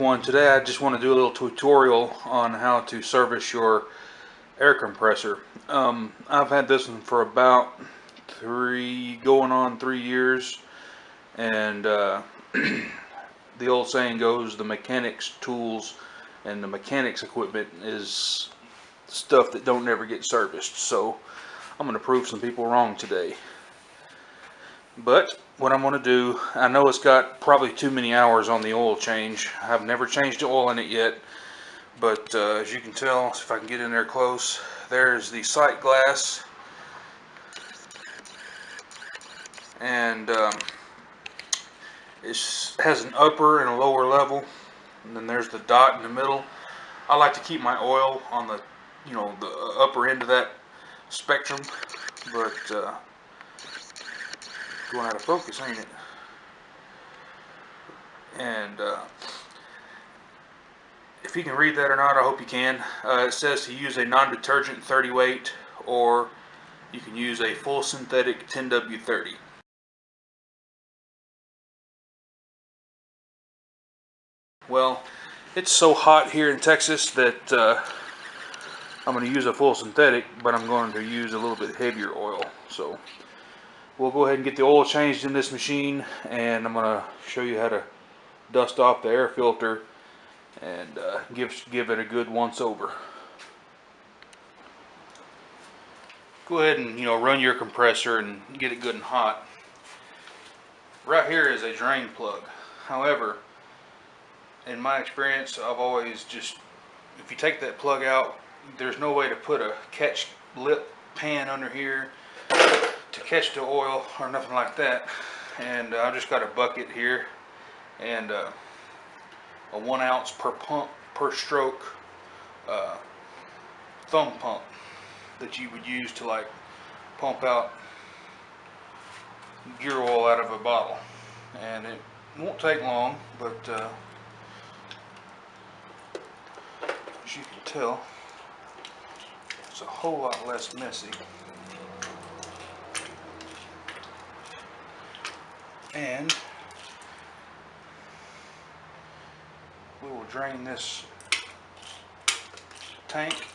one. Today I just want to do a little tutorial on how to service your air compressor. I've had this one for about going on 3 years, and the old saying goes, the mechanics tools and the mechanics equipment is stuff that don't never get serviced. So I'm going to prove some people wrong today. But what I'm going to do, I know it's got probably too many hours on the oil change. I've never changed the oil in it yet, but as you can tell, if I can get in there close, there's the sight glass, and it has an upper and a lower level, and then there's the dot in the middle. I like to keep my oil on the, the upper end of that spectrum, but going out of focus, ain't it? And if you can read that or not, I hope you can. It says to use a non-detergent 30 weight, or you can use a full synthetic 10W30. Well, it's so hot here in Texas that I'm going to use a full synthetic, but I'm going to use a little bit heavier oil. So we'll go ahead and get the oil changed in this machine, and I'm going to show you how to dust off the air filter and give it a good once over. Go ahead and run your compressor and get it good and hot. Right here is a drain plug. However, in my experience, I've always just, if you take that plug out, there's no way to put a catch lip pan under here to catch the oil or nothing like that. And I've just got a bucket here and a 1 ounce per pump per stroke thumb pump that you would use to like pump out gear oil out of a bottle. And it won't take long, but as you can tell, it's a whole lot less messy. And we will drain this tank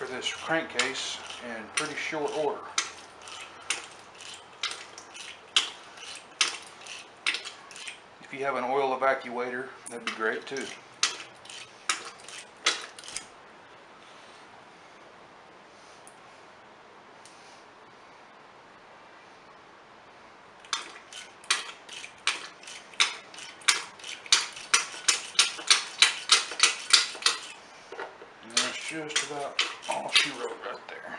or this crankcase in pretty short order. If you have an oil evacuator, that'd be great too. Just about all she wrote right there.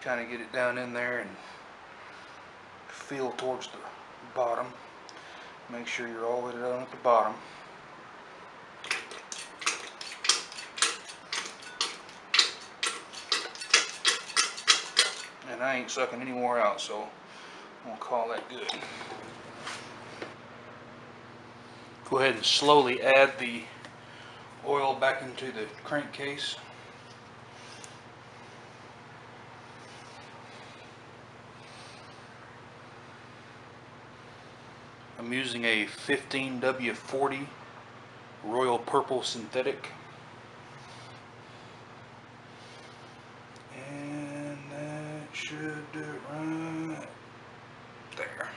Kind of get it down in there and feel towards the bottom. Make sure you're all the way down at the bottom. And I ain't sucking any more out, so I'm gonna call that good. Go ahead and slowly add the oil back into the crankcase. I'm using a 15W40 Royal Purple Synthetic. And that should do it right there.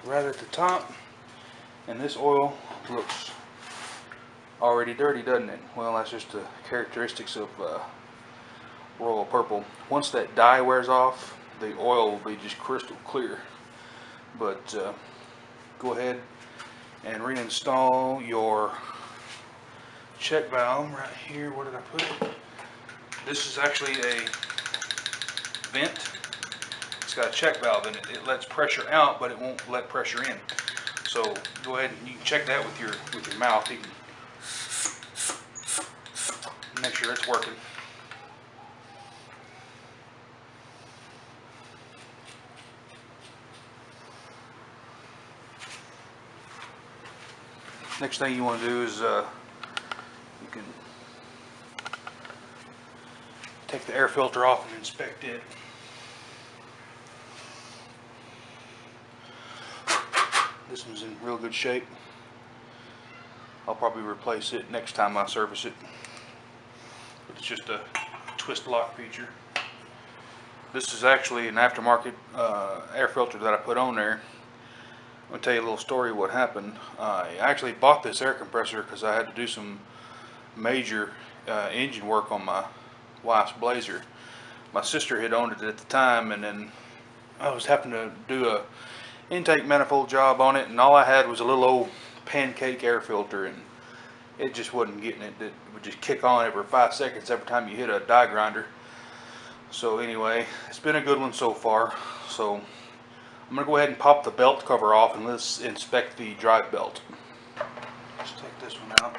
Right at the top, and this oil looks already dirty, doesn't it? Well, that's just the characteristics of Royal Purple. Once that dye wears off, the oil will be just crystal clear. But go ahead and reinstall your check valve right here. Where did I put it? This is actually a vent. It's got a check valve in it. It lets pressure out, but it won't let pressure in. So go ahead and you can check that with your mouth. You can make sure it's working. Next thing you want to do is you can take the air filter off and inspect it. This one's in real good shape. I'll probably replace it next time I service it. It's just a twist lock feature. This is actually an aftermarket air filter that I put on there. I'm going to tell you a little story of what happened. I actually bought this air compressor because I had to do some major engine work on my wife's Blazer. My sister had owned it at the time, and then I was having to do a intake manifold job on it, and all I had was a little old pancake air filter, and it just wasn't getting it. It would just kick on every 5 seconds every time you hit a die grinder. So anyway, it's been a good one so far. So I'm going to go ahead and pop the belt cover off, and let's inspect the drive belt. Let's take this one out.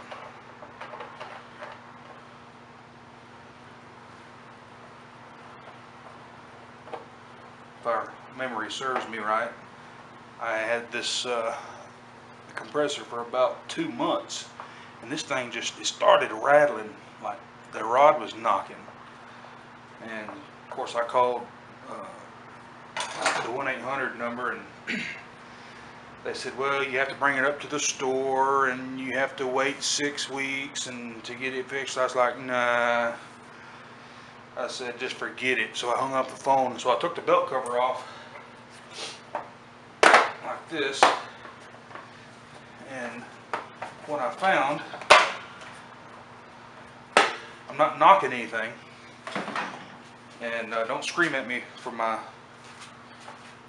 If our memory serves me right, I had this compressor for about 2 months, and this thing just, it started rattling like the rod was knocking. And of course I called the 1-800 number, and they said, well, you have to bring it up to the store and you have to wait 6 weeks and to get it fixed. I was like, nah. I said, just forget it. So I hung up the phone. So I took the belt cover off like this, and what I found, I'm not knocking anything, and don't scream at me for my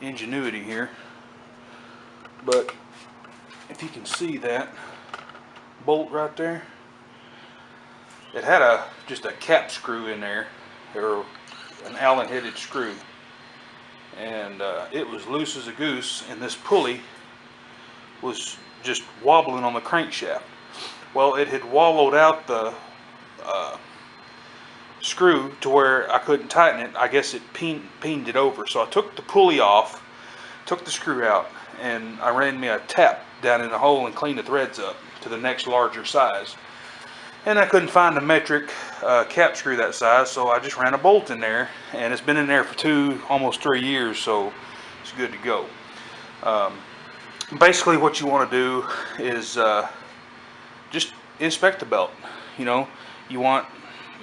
ingenuity here, but if you can see that bolt right there, it had just a cap screw in there, or an Allen headed screw, and it was loose as a goose, and this pulley was just wobbling on the crankshaft. Well, it had wallowed out the screw to where I couldn't tighten it. I guess it peened it over. So I took the pulley off, took the screw out, and I ran me a tap down in the hole and cleaned the threads up to the next larger size. And I couldn't find a metric cap screw that size, so I just ran a bolt in there, and it's been in there for almost 3 years, so it's good to go. Basically what you want to do is just inspect the belt. You know, you want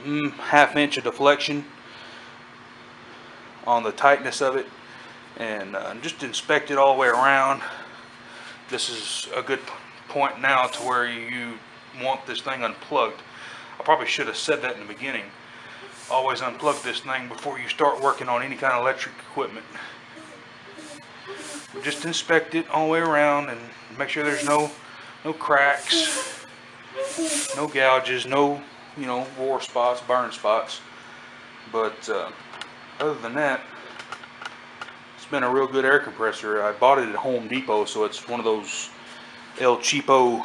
½ inch of deflection on the tightness of it, and just inspect it all the way around. This is a good point now to where you want this thing unplugged. I probably should have said that in the beginning. Always unplug this thing before you start working on any kind of electric equipment. Just inspect it all the way around and make sure there's no cracks, no gouges, no war spots, burn spots. But other than that, it's been a real good air compressor. I bought it at Home Depot, so it's one of those El Cheapo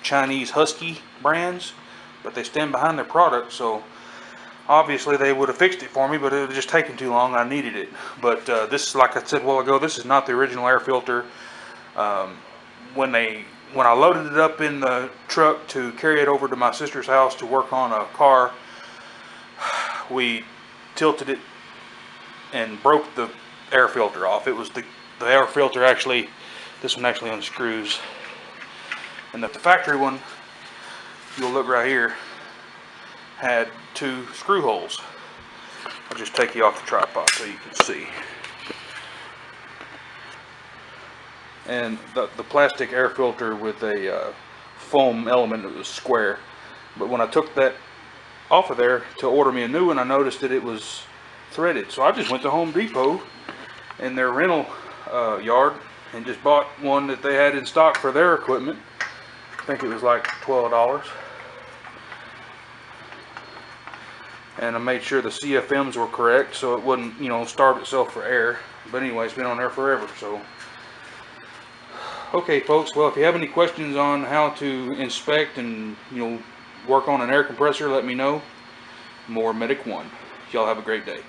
Chinese Huskee brands, but they stand behind their product, so obviously they would have fixed it for me, but it was just taking too long. I needed it. But this, like I said a while ago, this is not the original air filter. When I loaded it up in the truck to carry it over to my sister's house to work on a car, we tilted it and broke the air filter off. It was the air filter actually, this one actually unscrews. And the factory one, you'll look right here, had 2 screw holes. I'll just take you off the tripod so you can see. And the plastic air filter with a foam element, it was square. But when I took that off of there to order me a new one, I noticed that it was threaded. So I just went to Home Depot in their rental yard and just bought one that they had in stock for their equipment. I think it was like $12. And I made sure the CFMs were correct so it wouldn't, starve itself for air. But anyway, it's been on there forever, so. Okay, folks, well, if you have any questions on how to inspect and, work on an air compressor, let me know. More Medic 1. Y'all have a great day.